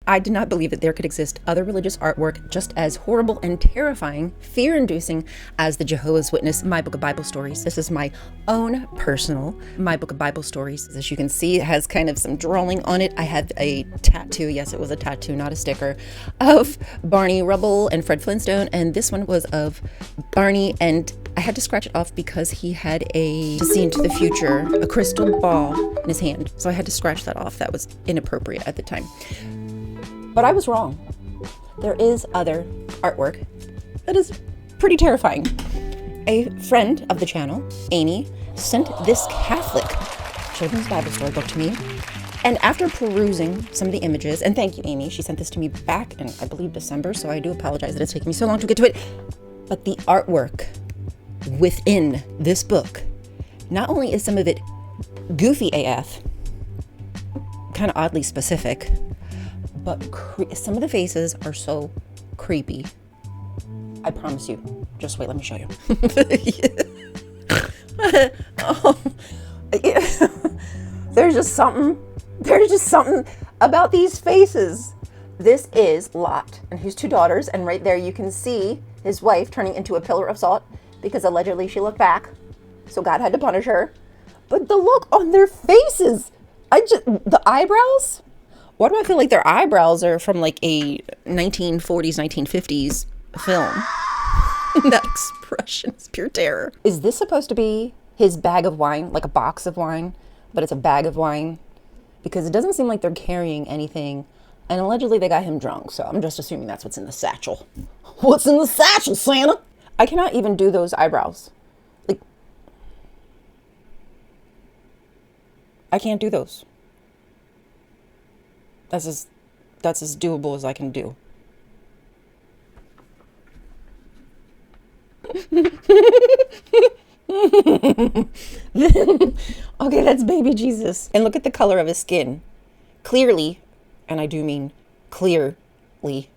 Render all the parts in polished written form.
I did not believe that there could exist other religious artwork just as horrible and terrifying, fear-inducing as the Jehovah's Witness My Book of Bible Stories. This is my own personal My Book of Bible Stories. As you can see, it has kind of some drawing on it. I had a tattoo, yes, it was a tattoo, not a sticker, of Barney Rubble and Fred Flintstone, and this one was of Barney, and I had to scratch it off because he had to see into the future, a crystal ball in his hand. So I had to scratch that off. That was inappropriate at the time. But I was wrong. There is other artwork that is pretty terrifying. A friend of the channel, Amy, sent this Catholic children's Bible story book to me. And after perusing some of the images, and thank you, Amy, she sent this to me back in, I believe, December, so I do apologize that it's taken me so long to get to it. But the artwork within this book, not only is some of it goofy AF, kind of oddly specific, but some of the faces are so creepy. I promise you. Just wait, let me show you. Oh, yeah. There's just something about these faces. This is Lot and his two daughters, and right there you can see his wife turning into a pillar of salt because allegedly she looked back, so God had to punish her. But the look on their faces, the eyebrows. Why do I feel like their eyebrows are from like a 1940s, 1950s film? That expression is pure terror. Is this supposed to be his bag of wine, like a box of wine, but it's a bag of wine? Because it doesn't seem like they're carrying anything, and allegedly they got him drunk, so I'm just assuming that's what's in the satchel. What's in the satchel, Santa? I cannot even do those eyebrows. Like, I can't do those. That's as doable as I can do. Okay, that's baby Jesus. And look at the color of his skin. Clearly, and I do mean clearly,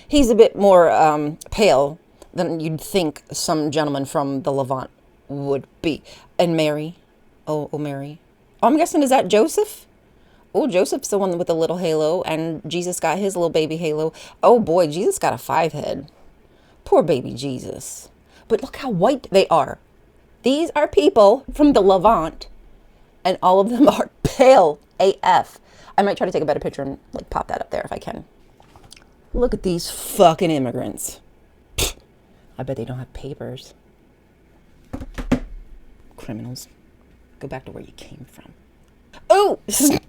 he's a bit more pale than you'd think some gentleman from the Levant would be. And Mary. Oh, Mary. Oh, I'm guessing, is that Joseph? Oh, Joseph's the one with the little halo, and Jesus got his little baby halo. Oh boy, Jesus got a 5 head. Poor baby Jesus. But look how white they are. These are people from the Levant, and all of them are pale AF. I might try to take a better picture and like pop that up there if I can. Look at these fucking immigrants. I bet they don't have papers. Criminals. Go back to where you came from. Oh, this is...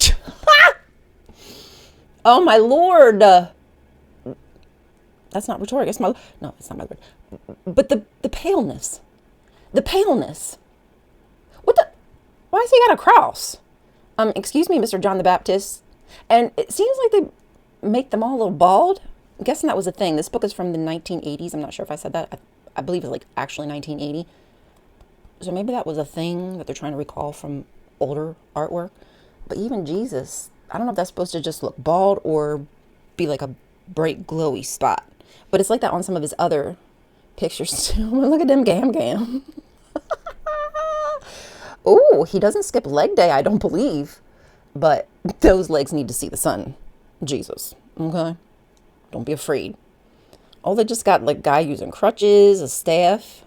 Oh my Lord. That's not rhetoric. It's my... No, it's not my word. But the paleness. The paleness. What the... Why has he got a cross? Excuse me, Mr. John the Baptist. And it seems like they make them all a little bald. I'm guessing that was a thing. This book is from the 1980s. I'm not sure if I said that. I believe it's like actually 1980. So maybe that was a thing that they're trying to recall from older artwork. But even Jesus, I don't know if that's supposed to just look bald or be like a bright glowy spot. But it's like that on some of his other pictures too. Look at them gam. Oh, he doesn't skip leg day, I don't believe. But those legs need to see the sun. Jesus. Okay? Don't be afraid. Oh, they just got like guy using crutches, a staff.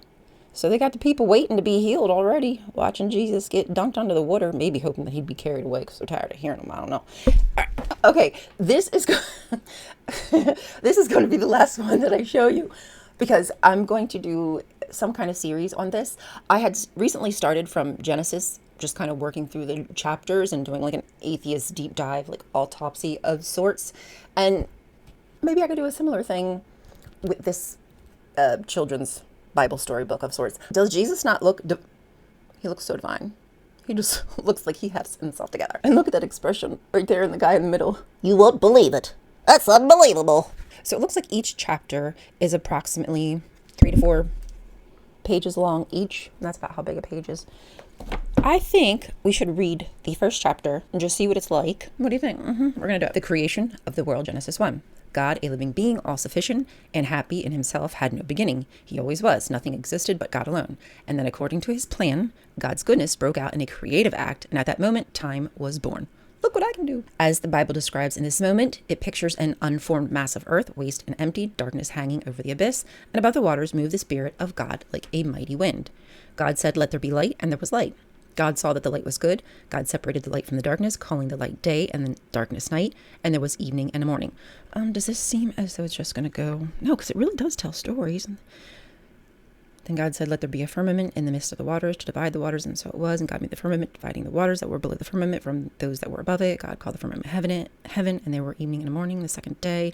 So they got the people waiting to be healed already, watching Jesus get dunked under the water, maybe hoping that he'd be carried away because they're tired of hearing him. I don't know. All right. Okay, this is going to be the last one that I show you because I'm going to do some kind of series on this. I had recently started from Genesis, just kind of working through the chapters and doing like an atheist deep dive, like autopsy of sorts. And maybe I could do a similar thing with this children's Bible story book of sorts. Does Jesus not look... He looks so divine. He just looks like he has himself together. And look at that expression right there in the guy in the middle. You won't believe it. That's unbelievable. So it looks like each chapter is approximately 3 to 4 pages long each. And that's about how big a page is. I think we should read the first chapter and just see what it's like. What do you think? We're going to do it. The creation of the world, Genesis 1. God, a living being, all-sufficient and happy in himself, had no beginning. He always was. Nothing existed but God alone. And then according to his plan, God's goodness broke out in a creative act, and at that moment, time was born. Look what I can do. As the Bible describes in this moment, it pictures an unformed mass of earth, waste and empty, darkness hanging over the abyss, and above the waters moved the Spirit of God like a mighty wind. God said, "Let there be light," and there was light. God saw that the light was good. God separated the light from the darkness, calling the light day and the darkness night, and there was evening and a morning. Does this seem as though it's just going to go? No, because it really does tell stories. Then God said, "Let there be a firmament in the midst of the waters to divide the waters," and so it was. And God made the firmament, dividing the waters that were below the firmament from those that were above it. God called the firmament heaven, and there were evening and morning the second day.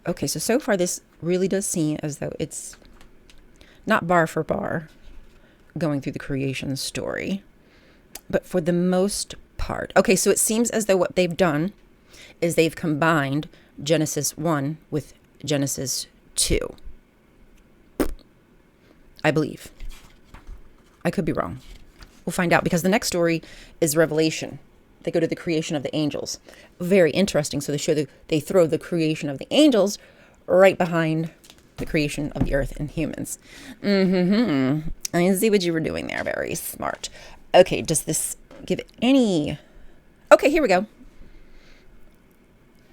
Okay, so far this really does seem as though it's not bar for bar going through the creation story, but for the most part. Okay, so it seems as though what they've done is they've combined Genesis 1 with Genesis 2. I believe. I could be wrong. We'll find out, because the next story is Revelation. They go to the creation of the angels. Very interesting. So they throw the creation of the angels right behind the creation of the earth and humans. I see what you were doing there. Very smart. Okay, does this give any... Okay, here we go.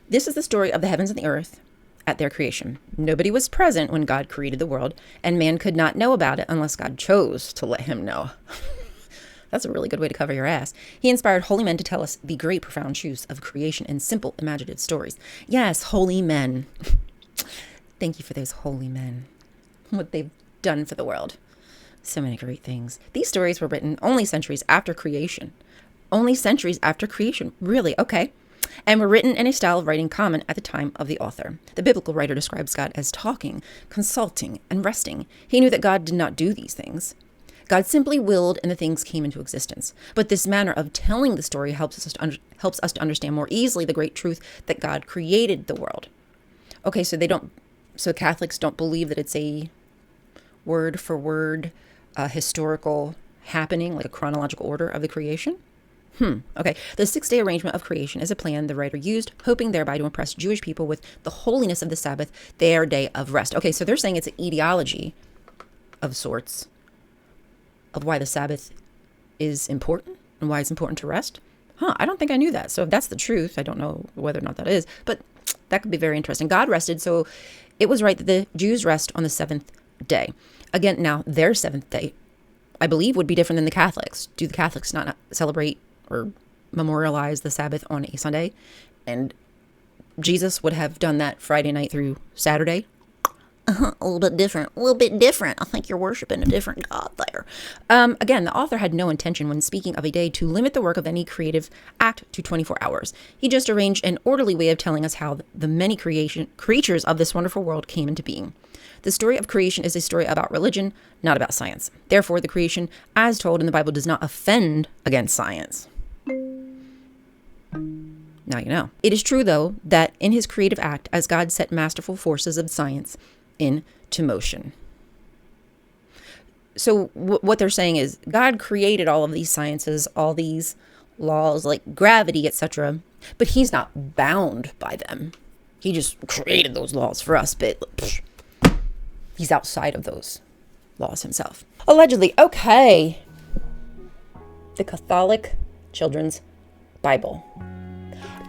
This is the story of the heavens and the earth at their creation. Nobody was present when God created the world, and man could not know about it unless God chose to let him know. That's a really good way to cover your ass. He inspired holy men to tell us the great profound truths of creation in simple, imaginative stories. Yes, holy men. Thank you for those holy men. What they've done for the world. So many great things. These stories were written only centuries after creation. Only centuries after creation. Really? Okay. And were written in a style of writing common at the time of the author. The biblical writer describes God as talking, consulting, and resting. He knew that God did not do these things. God simply willed and the things came into existence. But this manner of telling the story helps us to understand more easily the great truth that God created the world. Okay, so Catholics don't believe that it's a word for word historical happening, like a chronological order of the creation? Okay. The 6-day arrangement of creation is a plan the writer used, hoping thereby to impress Jewish people with the holiness of the Sabbath, their day of rest. Okay, so they're saying it's an etiology of sorts of why the Sabbath is important and why it's important to rest. I don't think I knew that. So if that's the truth, I don't know whether or not that is, but that could be very interesting. God rested, so it was right that the Jews rest on the 7th day. Again, now their 7th day, I believe, would be different than the Catholics. Do the Catholics not celebrate or memorialize the Sabbath on a Sunday? And Jesus would have done that Friday night through Saturday. A little bit different. I think you're worshiping a different God there. Again, the author had no intention when speaking of a day to limit the work of any creative act to 24 hours. He just arranged an orderly way of telling us how the many creatures of this wonderful world came into being. The story of creation is a story about religion, not about science. Therefore, the creation, as told in the Bible, does not offend against science. Now you know. It is true, though, that in his creative act, as God set masterful forces of science into motion. So what they're saying is God created all of these sciences, all these laws like gravity, etc., but he's not bound by them. He just created those laws for us, but he's outside of those laws himself. Allegedly. Okay. The Catholic Children's Bible.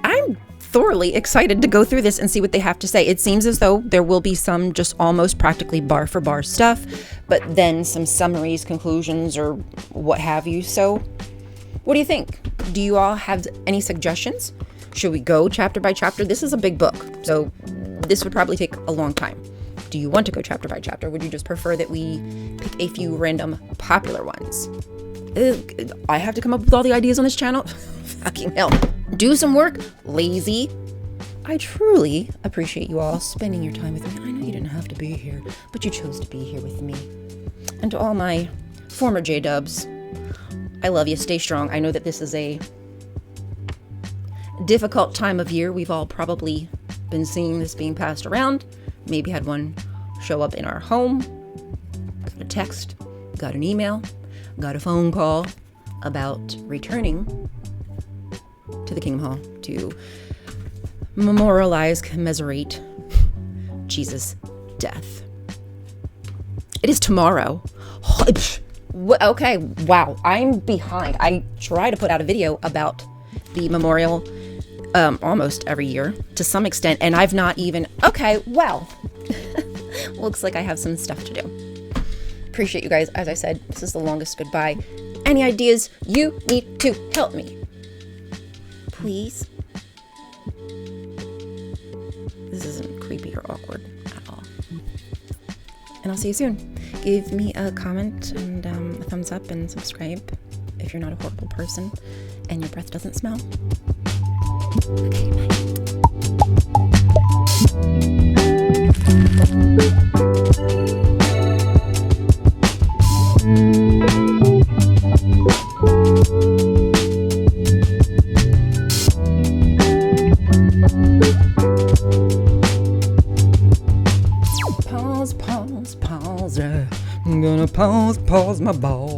I'm thoroughly excited to go through this and see what they have to say. It seems as though there will be some just almost practically bar for bar stuff, but then some summaries, conclusions, or what have you. So what do you think? Do you all have any suggestions? Should we go chapter by chapter? This is a big book, so this would probably take a long time. Do you want to go chapter by chapter? Would you just prefer that we pick a few random popular ones? I have to come up with all the ideas on this channel? Fucking hell. Do some work, lazy. I truly appreciate you all spending your time with me. I know you didn't have to be here, but you chose to be here with me. And to all my former J-dubs, I love you. Stay strong. I know that this is a difficult time of year. We've all probably been seeing this being passed around. Maybe had one show up in our home. Got a text, got an email, got a phone call about returning to the Kingdom Hall to memorialize, commiserate Jesus' death. It is tomorrow. Okay, wow, I'm behind. I try to put out a video about the memorial almost every year to some extent, and I've not even, okay, well, looks like I have some stuff to do. Appreciate you guys. As I said, this is the longest goodbye. Any ideas? You need to help me. Please. This isn't creepy or awkward at all. And I'll see you soon. Give me a comment and a thumbs up and subscribe if you're not a horrible person and your breath doesn't smell. Okay, bye. Pause, yeah. I'm gonna pause my balls.